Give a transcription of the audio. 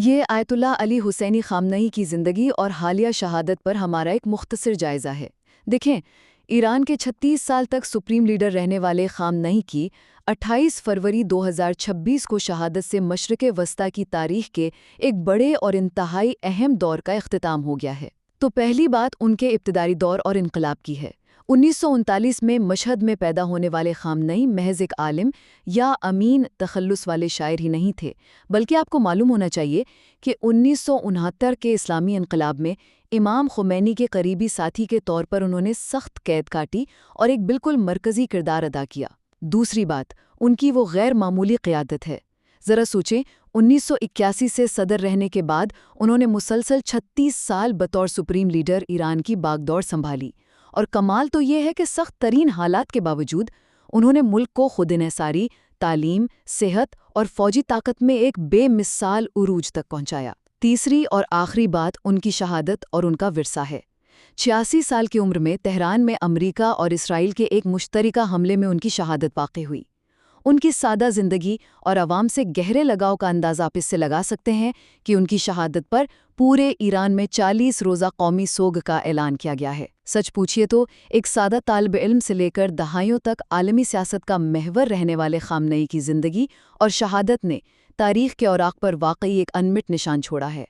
یہ آیت اللہ علی حسینی خامنئی کی زندگی اور حالیہ شہادت پر ہمارا ایک مختصر جائزہ ہے۔ دیکھیں، ایران کے 36 سال تک سپریم لیڈر رہنے والے خامنئی کی 28 فروری 2026 کو شہادت سے مشرق وسطیٰ کی تاریخ کے ایک بڑے اور انتہائی اہم دور کا اختتام ہو گیا ہے۔ تو پہلی بات ان کے ابتدائی دور اور انقلاب کی ہے۔ 1939 میں مشہد میں پیدا ہونے والے خامنئی محض ایک عالم یا امین تخلص والے شاعر ہی نہیں تھے، بلکہ آپ کو معلوم ہونا چاہیے کہ 1969 کے اسلامی انقلاب میں امام خمینی کے قریبی ساتھی کے طور پر انہوں نے سخت قید کاٹی اور ایک بالکل مرکزی کردار ادا کیا۔ دوسری بات، ان کی وہ غیر معمولی قیادت ہے۔ ذرا سوچیں، 1981 سے صدر رہنے کے بعد انہوں نے مسلسل 36 سال بطور سپریم لیڈر ایران کی باغ دوڑ سنبھالی، اور کمال تو یہ ہے کہ سخت ترین حالات کے باوجود انہوں نے ملک کو خود انحصاری، تعلیم، صحت اور فوجی طاقت میں ایک بے مثال عروج تک پہنچایا۔ تیسری اور آخری بات ان کی شہادت اور ان کا ورثہ ہے۔ 86 سال کی عمر میں تہران میں امریکہ اور اسرائیل کے ایک مشترکہ حملے میں ان کی شہادت واقع ہوئی۔ ان کی سادہ زندگی اور عوام سے گہرے لگاؤ کا اندازہ آپ اس سے لگا سکتے ہیں کہ ان کی شہادت پر پورے ایران میں 40 روزہ قومی سوگ کا اعلان کیا گیا ہے۔ سچ پوچھئے تو ایک سادہ طالب علم سے لے کر دہائیوں تک عالمی سیاست کا محور رہنے والے خامنئی کی زندگی اور شہادت نے تاریخ کے اوراق پر واقعی ایک انمٹ نشان چھوڑا ہے۔